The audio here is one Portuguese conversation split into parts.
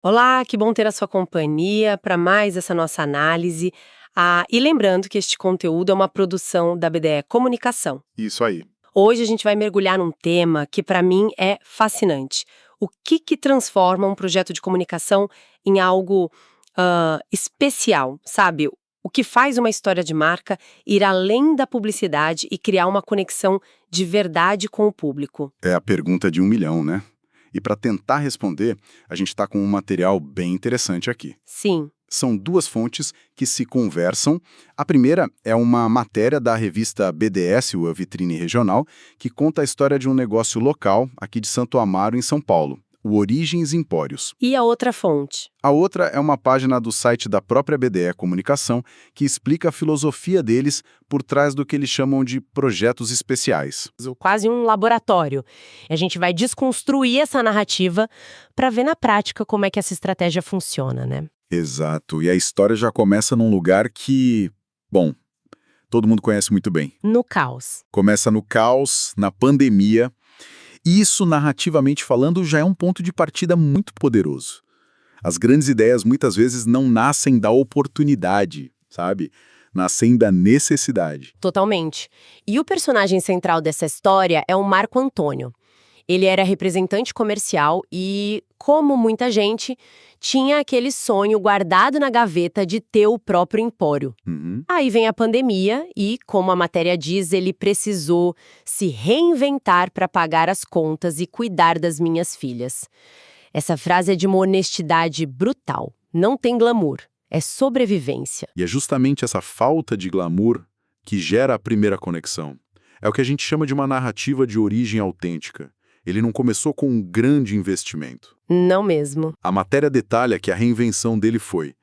Olá, que bom ter a sua companhia para mais essa nossa análise. E lembrando que este conteúdo é uma produção da BDE Comunicação. Isso aí. Hoje a gente vai mergulhar num tema que para mim é fascinante. O que transforma um projeto de comunicação em algo especial, sabe? O que faz uma história de marca ir além da publicidade e criar uma conexão de verdade com o público? É a pergunta de 1 milhão, né? E para tentar responder, a gente está com um material bem interessante aqui. Sim. São duas fontes que se conversam. A primeira é uma matéria da revista BDS, a Vitrine Regional, que conta a história de um negócio local aqui de Santo Amaro, em São Paulo, o Origens Empórios. E a outra fonte? A outra é uma página do site da própria BDE Comunicação que explica a filosofia deles por trás do que eles chamam de projetos especiais. Quase um laboratório. E a gente vai desconstruir essa narrativa para ver na prática como é que essa estratégia funciona, né? Exato. E a história já começa num lugar que, bom, todo mundo conhece muito bem. No caos. Começa no caos, na pandemia. E isso, narrativamente falando, já é um ponto de partida muito poderoso. As grandes ideias muitas vezes não nascem da oportunidade, sabe? Nascem da necessidade. Totalmente. E o personagem central dessa história é o Marco Antônio. Ele era representante comercial e, como muita gente, tinha aquele sonho guardado na gaveta de ter o próprio empório. Aí vem a pandemia e, como a matéria diz, ele precisou se reinventar para pagar as contas e cuidar das minhas filhas. Essa frase é de uma honestidade brutal. Não tem glamour, é sobrevivência. E é justamente essa falta de glamour que gera a primeira conexão. É o que a gente chama de uma narrativa de origem autêntica. Ele não começou com um grande investimento. Não mesmo. A matéria detalha que a reinvenção dele foi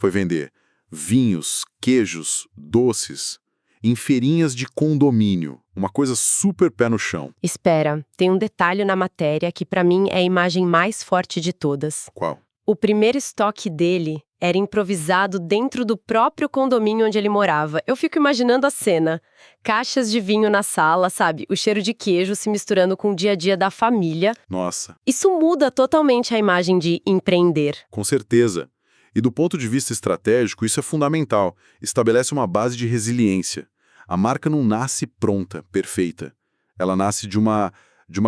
vender vinhos, queijos, doces, em feirinhas de condomínio. Uma coisa super pé no chão. Espera, tem um detalhe na matéria que pra mim é a imagem mais forte de todas. Qual? O primeiro estoque dele era improvisado dentro do próprio condomínio onde ele morava. Eu fico imaginando a cena. Caixas de vinho na sala, sabe? O cheiro de queijo se misturando com o dia a dia da família. Nossa. Isso muda totalmente a imagem de empreender. Com certeza. E do ponto de vista estratégico, isso é fundamental. Estabelece uma base de resiliência. A marca não nasce pronta, perfeita. Ela nasce de uma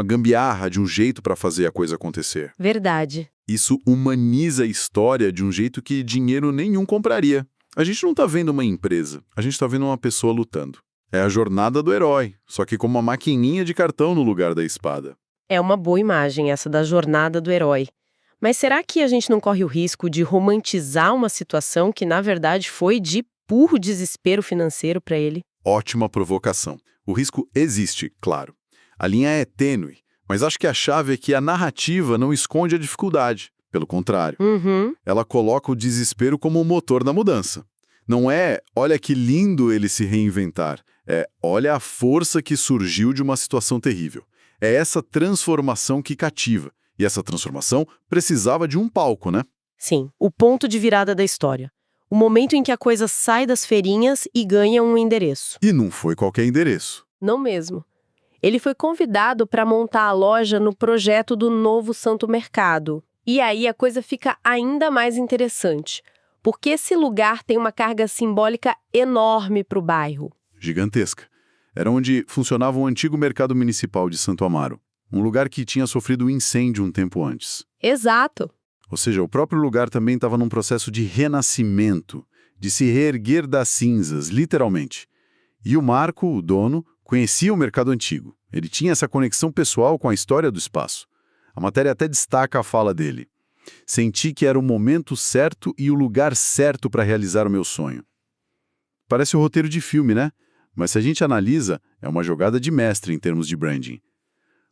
gambiarra, de um jeito para fazer a coisa acontecer. Verdade. Isso humaniza a história de um jeito que dinheiro nenhum compraria. A gente não está vendo uma empresa, a gente está vendo uma pessoa lutando. É a jornada do herói, só que com uma maquininha de cartão no lugar da espada. É uma boa imagem essa da jornada do herói. Mas será que a gente não corre o risco de romantizar uma situação que, na verdade, foi de puro desespero financeiro para ele? Ótima provocação. O risco existe, claro. A linha é tênue, mas acho que a chave é que a narrativa não esconde a dificuldade. Pelo contrário, ela coloca o desespero como o motor da mudança. Não é, olha que lindo ele se reinventar. É, olha a força que surgiu de uma situação terrível. É essa transformação que cativa. E essa transformação precisava de um palco, né? Sim, o ponto de virada da história. O momento em que a coisa sai das feirinhas e ganha um endereço. E não foi qualquer endereço. Não mesmo. Ele foi convidado para montar a loja no projeto do novo Santo Mercado. E aí a coisa fica ainda mais interessante, porque esse lugar tem uma carga simbólica enorme para o bairro. Gigantesca. Era onde funcionava o antigo mercado municipal de Santo Amaro, um lugar que tinha sofrido um incêndio um tempo antes. Exato. Ou seja, o próprio lugar também estava num processo de renascimento, de se reerguer das cinzas, literalmente. E o Marco, o dono, conhecia o mercado antigo. Ele tinha essa conexão pessoal com a história do espaço. A matéria até destaca a fala dele. Senti que era o momento certo e o lugar certo para realizar o meu sonho. Parece o roteiro de filme, né? Mas se a gente analisa, é uma jogada de mestre em termos de branding.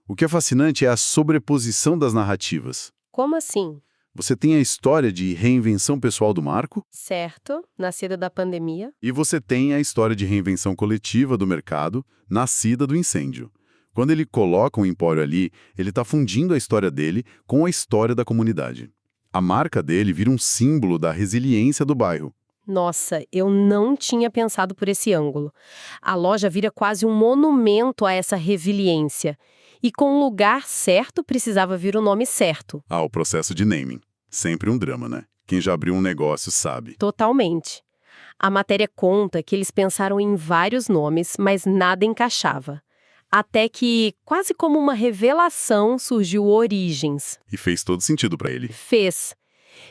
O que é fascinante é a sobreposição das narrativas. Como assim? Você tem a história de reinvenção pessoal do Marco. Certo, nascida da pandemia. E você tem a história de reinvenção coletiva do mercado, nascida do incêndio. Quando ele coloca um empório ali, ele está fundindo a história dele com a história da comunidade. A marca dele vira um símbolo da resiliência do bairro. Nossa, eu não tinha pensado por esse ângulo. A loja vira quase um monumento a essa resiliência. E com o lugar certo precisava vir o nome certo. Ah, o processo de naming. Sempre um drama, né? Quem já abriu um negócio sabe. Totalmente. A matéria conta que eles pensaram em vários nomes, mas nada encaixava. Até que, quase como uma revelação, surgiu o Origens. E fez todo sentido para ele. Fez.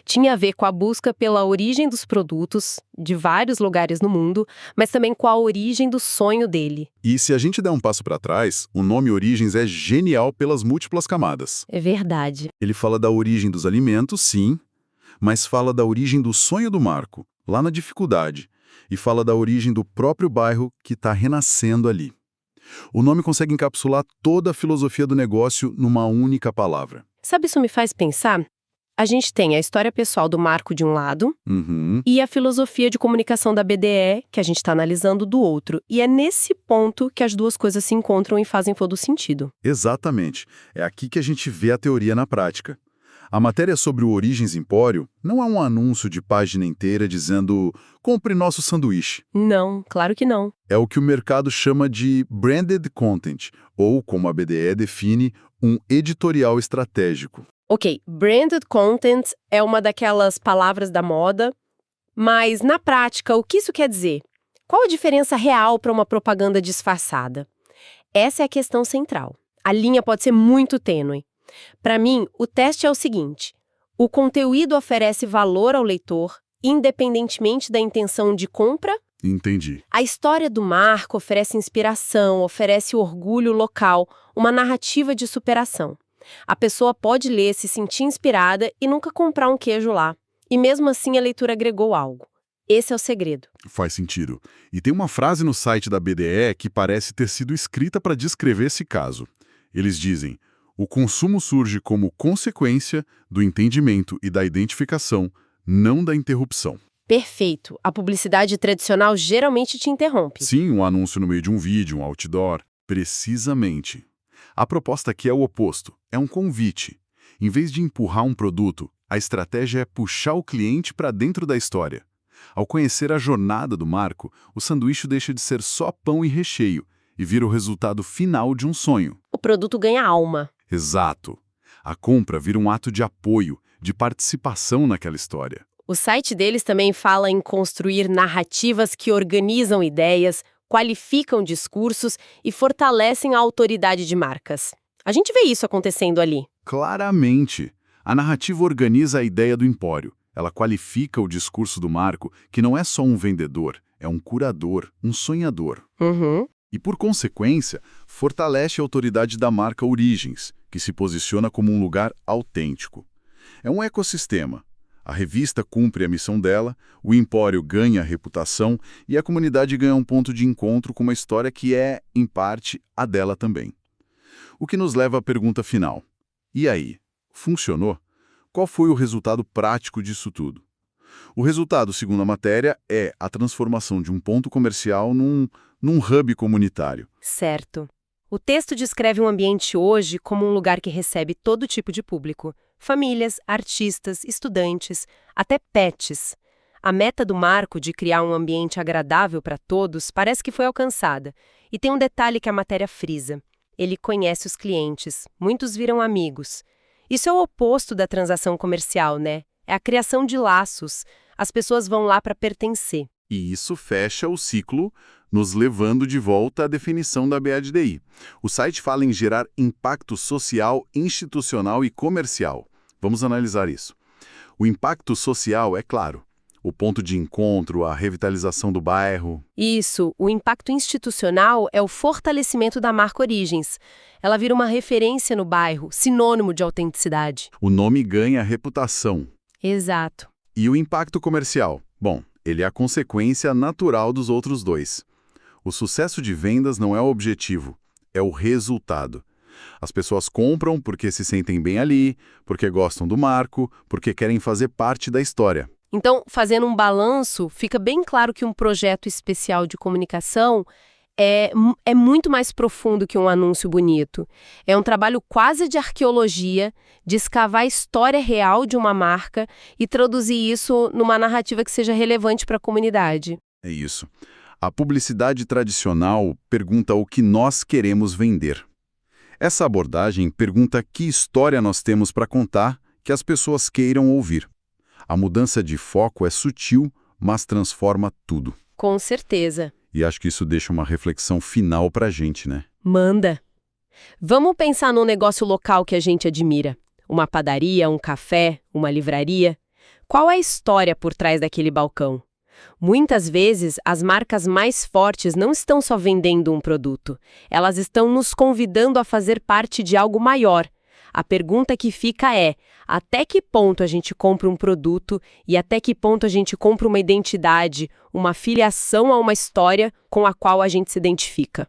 Tinha a ver com a busca pela origem dos produtos, de vários lugares no mundo, mas também com a origem do sonho dele. E se a gente der um passo para trás, o nome Origens é genial pelas múltiplas camadas. É verdade. Ele fala da origem dos alimentos, sim, mas fala da origem do sonho do Marco, lá na dificuldade, e fala da origem do próprio bairro que está renascendo ali. O nome consegue encapsular toda a filosofia do negócio numa única palavra. Sabe, isso me faz pensar? A gente tem a história pessoal do Marco de um lado e a filosofia de comunicação da BDE, que a gente está analisando, do outro. E é nesse ponto que as duas coisas se encontram e fazem todo sentido. Exatamente. É aqui que a gente vê a teoria na prática. A matéria sobre o Origens Empório não é um anúncio de página inteira dizendo "compre nosso sanduíche". Não, claro que não. É o que o mercado chama de branded content, ou, como a BDE define, um editorial estratégico. Ok, branded content é uma daquelas palavras da moda, mas na prática, o que isso quer dizer? Qual a diferença real para uma propaganda disfarçada? Essa é a questão central. A linha pode ser muito tênue. Para mim, o teste é o seguinte: o conteúdo oferece valor ao leitor, independentemente da intenção de compra? Entendi. A história do Marco oferece inspiração, oferece orgulho local, uma narrativa de superação. A pessoa pode ler, se sentir inspirada e nunca comprar um queijo lá. E mesmo assim a leitura agregou algo. Esse é o segredo. Faz sentido. E tem uma frase no site da BDE que parece ter sido escrita para descrever esse caso. Eles dizem: o consumo surge como consequência do entendimento e da identificação, não da interrupção. Perfeito. A publicidade tradicional geralmente te interrompe. Sim, um anúncio no meio de um vídeo, um outdoor. Precisamente. A proposta aqui é o oposto. É um convite. Em vez de empurrar um produto, a estratégia é puxar o cliente para dentro da história. Ao conhecer a jornada do Marco, o sanduíche deixa de ser só pão e recheio e vira o resultado final de um sonho. O produto ganha alma. Exato. A compra vira um ato de apoio, de participação naquela história. O site deles também fala em construir narrativas que organizam ideias, qualificam discursos e fortalecem a autoridade de marcas. A gente vê isso acontecendo ali. Claramente. A narrativa organiza a ideia do empório. Ela qualifica o discurso do Marco, que não é só um vendedor, é um curador, um sonhador. E, por consequência, fortalece a autoridade da marca Origens, que se posiciona como um lugar autêntico. É um ecossistema. A revista cumpre a missão dela, o empório ganha reputação e a comunidade ganha um ponto de encontro com uma história que é, em parte, a dela também. O que nos leva à pergunta final. E aí? Funcionou? Qual foi o resultado prático disso tudo? O resultado, segundo a matéria, é a transformação de um ponto comercial num hub comunitário. Certo. O texto descreve um ambiente hoje como um lugar que recebe todo tipo de público. Famílias, artistas, estudantes, até pets. A meta do Marco de criar um ambiente agradável para todos parece que foi alcançada. E tem um detalhe que a matéria frisa. Ele conhece os clientes, muitos viram amigos. Isso é o oposto da transação comercial, né? É a criação de laços. As pessoas vão lá para pertencer. E isso fecha o ciclo, nos levando de volta à definição da BADI. O site fala em gerar impacto social, institucional e comercial. Vamos analisar isso. O impacto social é claro. O ponto de encontro, a revitalização do bairro. Isso, o impacto institucional é o fortalecimento da marca Origens. Ela vira uma referência no bairro, sinônimo de autenticidade. O nome ganha reputação. Exato. E o impacto comercial? Bom, ele é a consequência natural dos outros dois. O sucesso de vendas não é o objetivo, é o resultado. As pessoas compram porque se sentem bem ali, porque gostam do Marco, porque querem fazer parte da história. Então, fazendo um balanço, fica bem claro que um projeto especial de comunicação é muito mais profundo que um anúncio bonito. É um trabalho quase de arqueologia, de escavar a história real de uma marca e traduzir isso numa narrativa que seja relevante para a comunidade. É isso. A publicidade tradicional pergunta o que nós queremos vender. Essa abordagem pergunta que história nós temos para contar que as pessoas queiram ouvir. A mudança de foco é sutil, mas transforma tudo. Com certeza. E acho que isso deixa uma reflexão final pra gente, né? Manda. Vamos pensar num negócio local que a gente admira. Uma padaria, um café, uma livraria. Qual é a história por trás daquele balcão? Muitas vezes, as marcas mais fortes não estão só vendendo um produto. Elas estão nos convidando a fazer parte de algo maior. A pergunta que fica é, até que ponto a gente compra um produto e até que ponto a gente compra uma identidade, uma filiação a uma história com a qual a gente se identifica?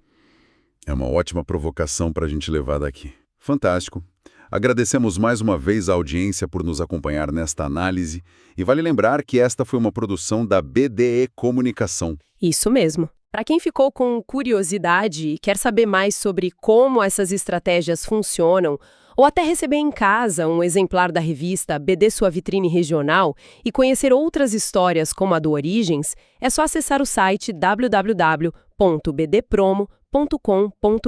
É uma ótima provocação para a gente levar daqui. Fantástico. Agradecemos mais uma vez a audiência por nos acompanhar nesta análise e vale lembrar que esta foi uma produção da BDE Comunicação. Isso mesmo. Para quem ficou com curiosidade e quer saber mais sobre como essas estratégias funcionam, ou até receber em casa um exemplar da revista BD Sua Vitrine Regional e conhecer outras histórias como a do Origens, é só acessar o site www.bdpromo.com.br.